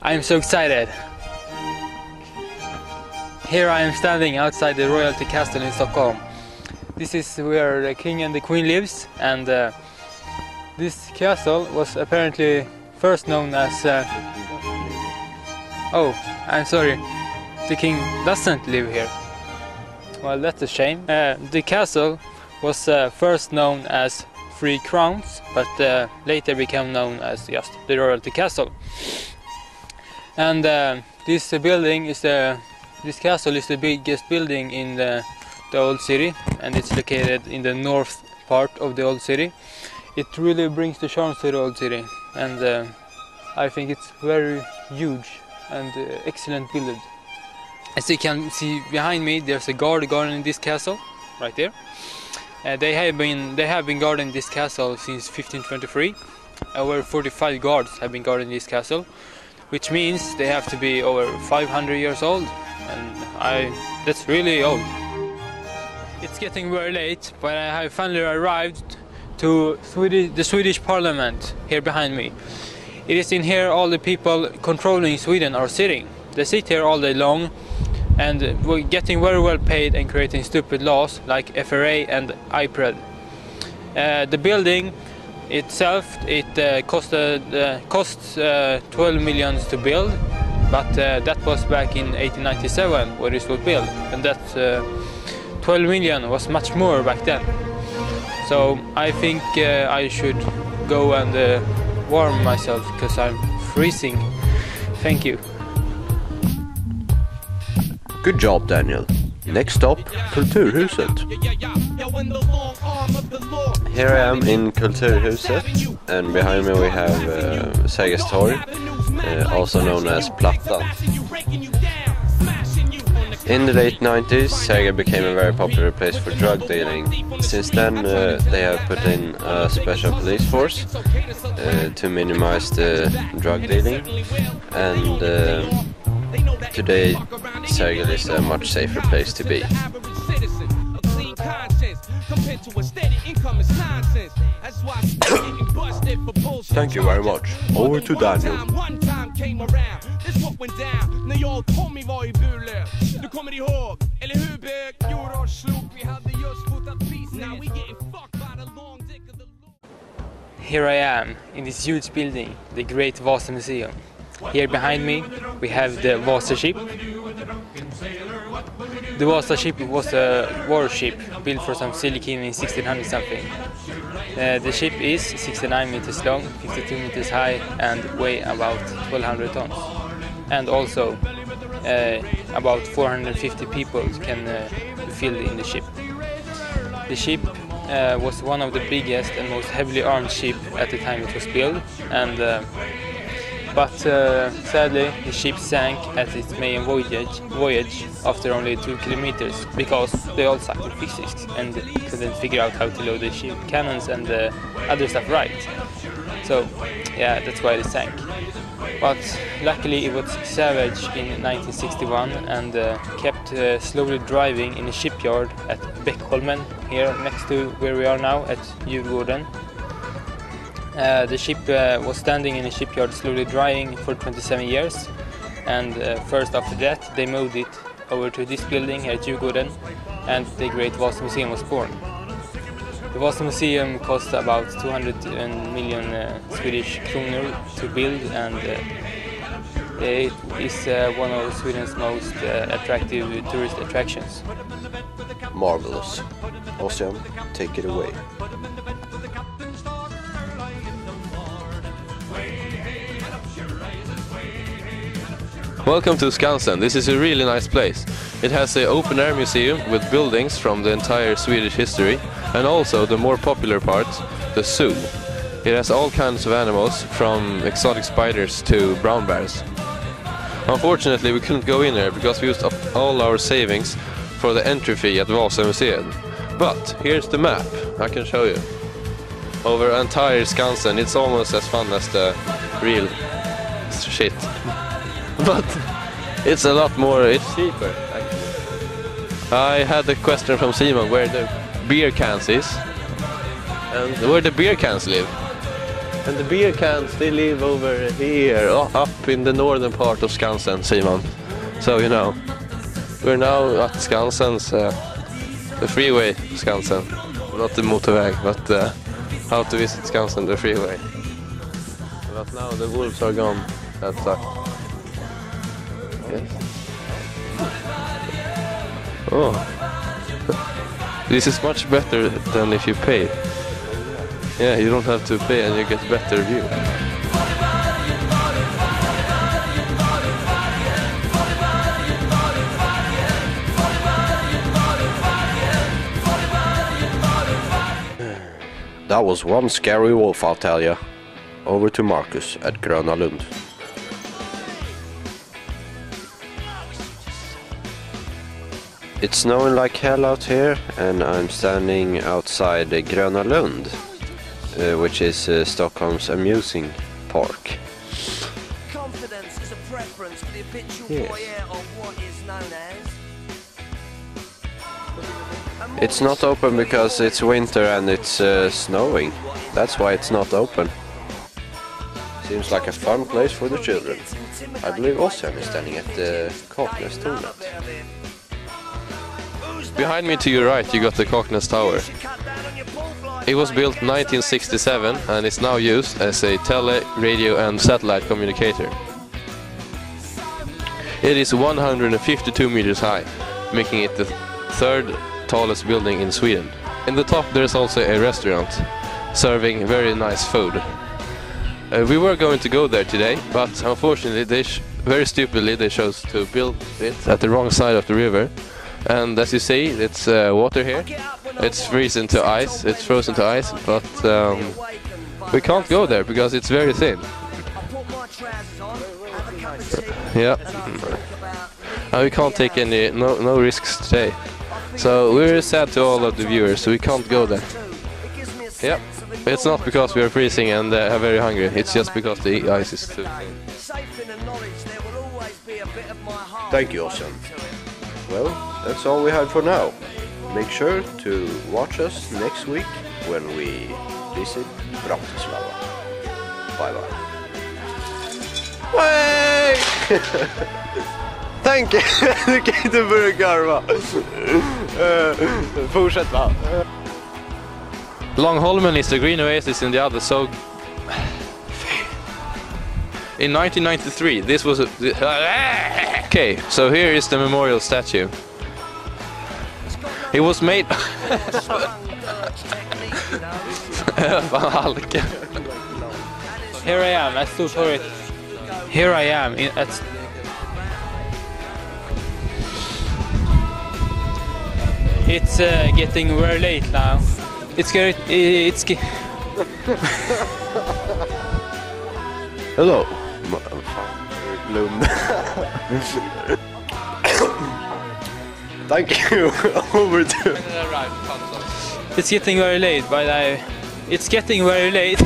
I am so excited. Here I am standing outside the royalty castle in Stockholm. This is where the king and the queen lives, and this castle was apparently first known as... oh, I'm sorry, the king doesn't live here. Well, that's a shame. The castle was first known as 3 Crowns, but later became known as just the royalty castle. And this building is this castle is the biggest building in the old city, and it's located in the north part of the old city. It really brings the charm to the old city, and I think it's very huge and excellent built. As you can see behind me, there's a guard guarding this castle, right there. They have been guarding this castle since 1523. Over 45 guards have been guarding this castle, which means they have to be over 500 years old, and that's really old. It's getting very late, but I have finally arrived to the Swedish Parliament here behind me. It is in here all the people controlling Sweden are sitting. They sit here all day long, and we're getting very well paid and creating stupid laws like FRA and IPRED. The building itself, it costs 12 million to build, but that was back in 1897 when this was built, and that 12 million was much more back then. So I think I should go and warm myself because I'm freezing. Thank you. Good job, Daniel. Next stop, Kulturhuset. Here I am in Kulturhuset, and behind me we have Sergels torg, also known as Plattan. In the late 90s, Sergel became a very popular place for drug dealing. Since then, they have put in a special police force to minimize the drug dealing, and today Sergel is a much safer place to be. Thank you very much. Over to Daniel. Here I am in this huge building, the Great Vasa Museum. Here behind me we have the Vasa ship. The Vasa ship was a warship built for some silly king in 1600 something. The ship is 69 meters long, 52 meters high, and weigh about 1200 tons. And also about 450 people can be filled in the ship. The ship was one of the biggest and most heavily armed ship at the time it was built, and but sadly the ship sank at its main voyage after only 2 kilometers because they all sucked in physics and couldn't figure out how to load the ship cannons and other stuff right. So yeah, that's why it sank. But luckily it was salvaged in 1961 and kept slowly driving in a shipyard at Beckholmen, here next to where we are now at Djurgården. The ship was standing in a shipyard slowly drying for 27 years, and first after that they moved it over to this building here at Djurgården, and the Great Vasa Museum was born. The Vasa Museum cost about 200 million Swedish kronor to build, and it is one of Sweden's most attractive tourist attractions. Marvelous. Ossian, take it away. Welcome to Skansen. This is a really nice place. It has an open-air museum with buildings from the entire Swedish history, and also the more popular part, the zoo. It has all kinds of animals, from exotic spiders to brown bears. Unfortunately, we couldn't go in there because we used up all our savings for the entry fee at Vasa Museum. But here's the map, I can show you. Over entire Skansen, it's almost as fun as the real shit. But it's a lot more, it's cheaper actually. I had a question from Simon where the beer cans is. And where the beer cans live. And the beer cans, they live over here, up in the northern part of Skansen, Simon. So, you know, we're now at Skansens, the freeway Skansen. Not the motorway, but how to visit Skansen, the freeway. But now the wolves are gone. That sucks. Yes. Oh. This is much better than if you pay. Yeah, you don't have to pay and you get better view. That was one scary wolf, I'll tell ya. Over to Marcus at Gröna Lund. It's snowing like hell out here, and I'm standing outside Gröna Lund, which is Stockholm's amusing park. Confidence is a preference for the habitual voyeur of what is known as. It's not open because it's winter and it's snowing. That's why it's not open. Seems like a fun place for the children. I believe Ossian is standing at the Kaknästornet. Behind me to your right you got the Kaknäs Tower. It was built 1967 and is now used as a tele, radio and satellite communicator. It is 152 meters high, making it the third tallest building in Sweden. In the top there is also a restaurant, serving very nice food. We were going to go there today, but unfortunately very stupidly they chose to build it at the wrong side of the river. And as you see, it's water here. It's frozen to ice, but we can't go there because it's very thin. Yeah, and we can't take no risks today. So we're sad to all of the viewers, so we can't go there. Yep, it's not because we are freezing and are very hungry, it's just because the ice is too thin. Thank you, Ossian. Well, that's all we have for now. Make sure to watch us next week when we visit Bratislava. Bye bye. Way! Thank you! Du kan inte börja garva. Fortsätt va. Långholmen is the green oasis in the other so... In 1993, this was a... Okay, so here is the memorial statue. It was made... Here I am, I stood for it. Here I am at... It's getting very late now. Hello. Thank you. Over to... It's getting very late, but it's getting very late.